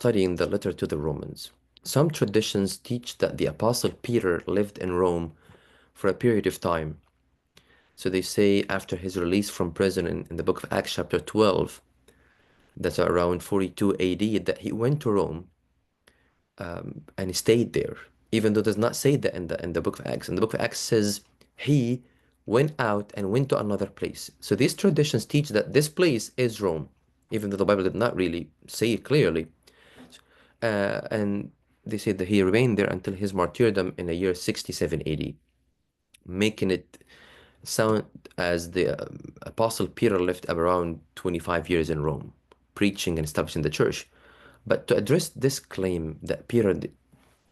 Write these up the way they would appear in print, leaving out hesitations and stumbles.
studying the letter to the Romans. Some traditions teach that the Apostle Peter lived in Rome for a period of time. So they say after his release from prison in the book of Acts chapter 12, that's around 42 AD, that he went to Rome and he stayed there, even though it does not say that in the book of Acts. In the book of Acts says he went out and went to another place. So these traditions teach that this place is Rome, even though the Bible did not really say it clearly. And they say that he remained there until his martyrdom in the year 67 AD, making it sound as the Apostle Peter lived around 25 years in Rome, preaching and establishing the church. But to address this claim that Peter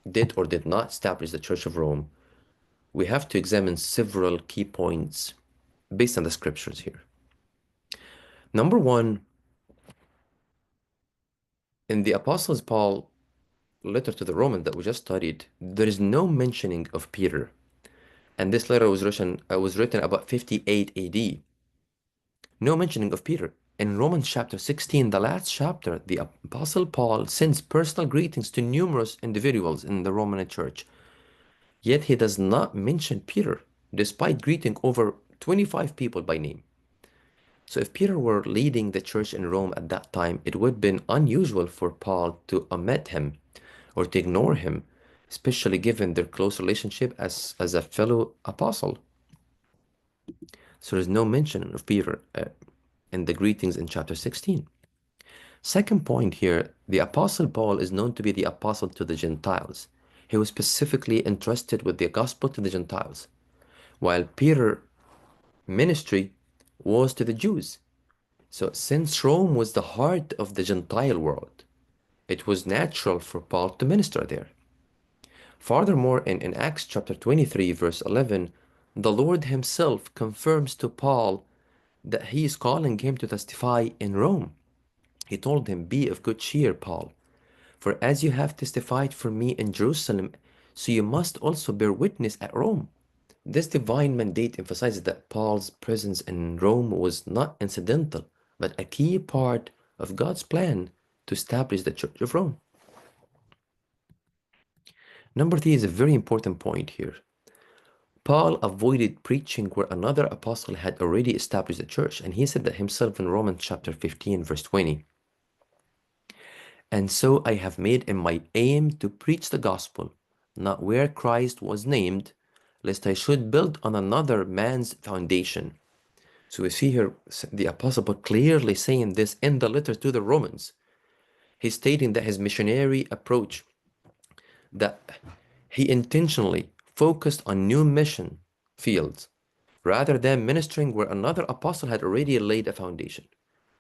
did or did not establish the Church of Rome, we have to examine several key points based on the scriptures here. Number one, in the Apostle Paul letter to the Romans that we just studied, there is no mentioning of Peter. And this letter was written about 58 AD. No mentioning of Peter. In Romans chapter 16, the last chapter, the Apostle Paul sends personal greetings to numerous individuals in the Roman church. Yet he does not mention Peter, despite greeting over 25 people by name. So if Peter were leading the church in Rome at that time, it would have been unusual for Paul to omit him or to ignore him, especially given their close relationship as a fellow apostle. So there's no mention of Peter in the greetings in chapter 16. Second point here, the Apostle Paul is known to be the apostle to the Gentiles. He was specifically entrusted with the gospel to the Gentiles, while Peter's ministry was to the Jews. So since Rome was the heart of the Gentile world, it was natural for Paul to minister there. Furthermore, in Acts chapter 23, verse 11, the Lord himself confirms to Paul that he is calling him to testify in Rome. He told him, "Be of good cheer, Paul, for as you have testified for me in Jerusalem, so you must also bear witness at Rome." This divine mandate emphasizes that Paul's presence in Rome was not incidental, but a key part of God's plan to establish the Church of Rome. Number three is a very important point here. Paul avoided preaching where another apostle had already established the church, and he said that himself in Romans chapter 15, verse 20. "And so I have made it my aim to preach the gospel, not where Christ was named, lest I should build on another man's foundation." So we see here the Apostle Paul clearly saying this in the letter to the Romans. He's stating that his missionary approach, that he intentionally focused on new mission fields rather than ministering where another apostle had already laid a foundation.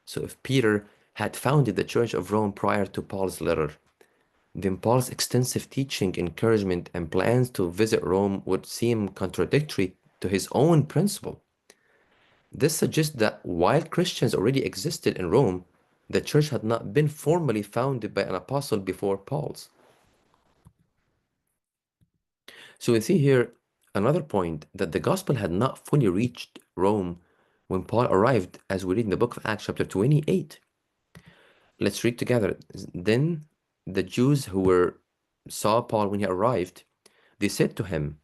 So if Peter had founded the Church of Rome prior to Paul's letter, then Paul's extensive teaching, encouragement, and plans to visit Rome would seem contradictory to his own principle. This suggests that while Christians already existed in Rome, the church had not been formally founded by an apostle before Paul's. So we see here another point, that the gospel had not fully reached Rome when Paul arrived, as we read in the book of Acts chapter 28. Let's read together. "Then the Jews who saw Paul when he arrived, they said to him,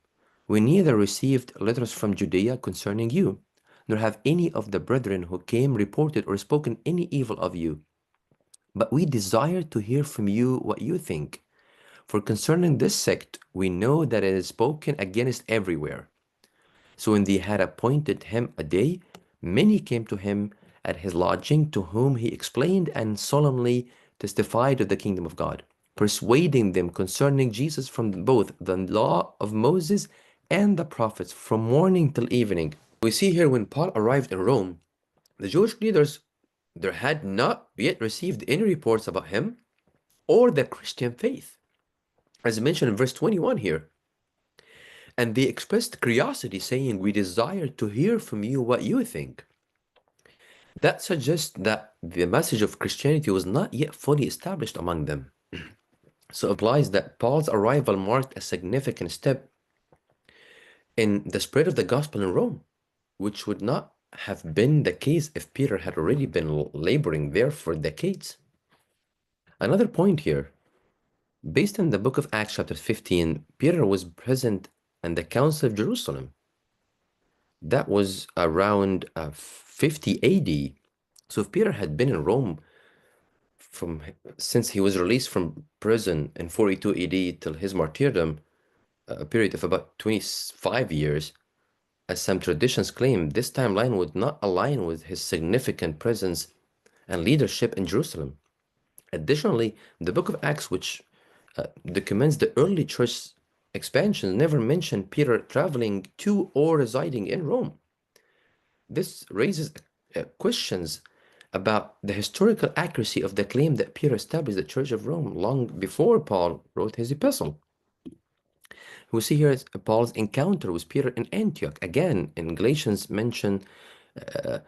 'We neither received letters from Judea concerning you, nor have any of the brethren who came reported or spoken any evil of you. But we desire to hear from you what you think. For concerning this sect, we know that it is spoken against everywhere.' So when they had appointed him a day, many came to him at his lodging, to whom he explained and solemnly testified of the kingdom of God, persuading them concerning Jesus from both the law of Moses and the prophets, from morning till evening." We see here when Paul arrived in Rome, the Jewish leaders there had not yet received any reports about him or the Christian faith, as mentioned in verse 21 here. And they expressed curiosity, saying, "We desire to hear from you what you think." That suggests that the message of Christianity was not yet fully established among them. So it implies that Paul's arrival marked a significant step in the spread of the gospel in Rome, which would not have been the case if Peter had already been laboring there for decades. Another point here, based on the book of Acts chapter 15, Peter was present in the Council of Jerusalem. That was around 50 AD. So if Peter had been in Rome from since he was released from prison in 42 AD till his martyrdom, a period of about 25 years, as some traditions claim, this timeline would not align with his significant presence and leadership in Jerusalem. Additionally, the book of Acts, which documents the early church expansion, never mentioned Peter traveling to or residing in Rome. This raises questions about the historical accuracy of the claim that Peter established the Church of Rome long before Paul wrote his epistle. We see here Paul's encounter with Peter in Antioch. Again, in Galatians mention uh,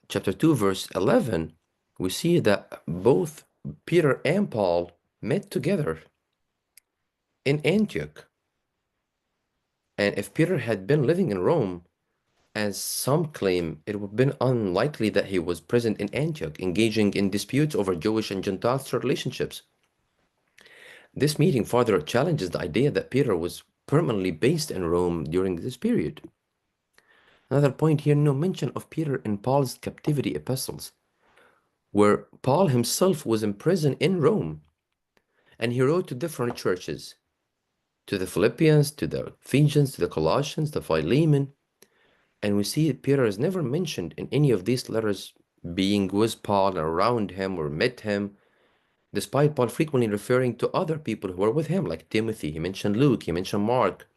chapter 2, verse 11, we see that both Peter and Paul met together in Antioch. And if Peter had been living in Rome, as some claim, it would have been unlikely that he was present in Antioch, engaging in disputes over Jewish and Gentile relationships. This meeting further challenges the idea that Peter was permanently based in Rome during this period. Another point here, no mention of Peter in Paul's captivity epistles, where Paul himself was imprisoned in Rome, and he wrote to different churches, to the Philippians, to the Ephesians, to the Colossians, to Philemon, and we see Peter is never mentioned in any of these letters being with Paul or around him or met him, despite Paul frequently referring to other people who were with him, like Timothy. He mentioned Luke, he mentioned Mark.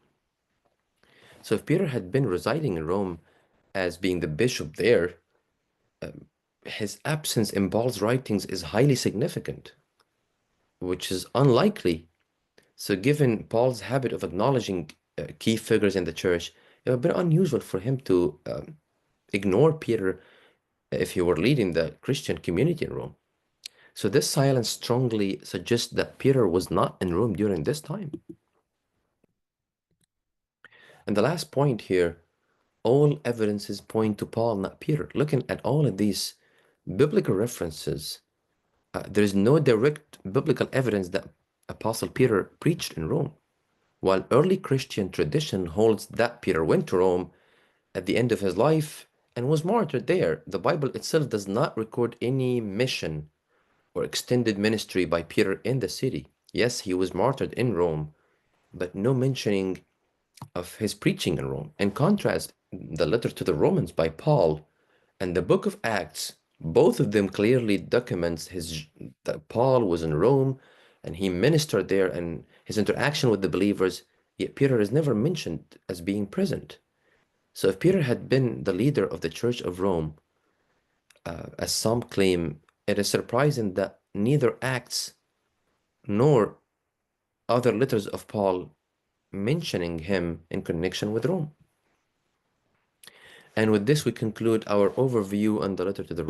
So if Peter had been residing in Rome as being the bishop there, his absence in Paul's writings is highly significant, which is unlikely. So given Paul's habit of acknowledging key figures in the church, it would have been unusual for him to ignore Peter if he were leading the Christian community in Rome. So this silence strongly suggests that Peter was not in Rome during this time. And the last point here, all evidences point to Paul, not Peter. Looking at all of these biblical references, there is no direct biblical evidence that Apostle Peter preached in Rome, while early Christian tradition holds that Peter went to Rome at the end of his life and was martyred there. The Bible itself does not record any mission or extended ministry by Peter in the city. Yes, he was martyred in Rome, but no mentioning of his preaching in Rome. In contrast, the letter to the Romans by Paul and the book of Acts, both of them clearly documents that Paul was in Rome and he ministered there and his interaction with the believers, yet Peter is never mentioned as being present. So if Peter had been the leader of the Church of Rome, as some claim, it is surprising that neither Acts nor other letters of Paul mentioning him in connection with Rome. And with this, we conclude our overview on the letter to the Romans.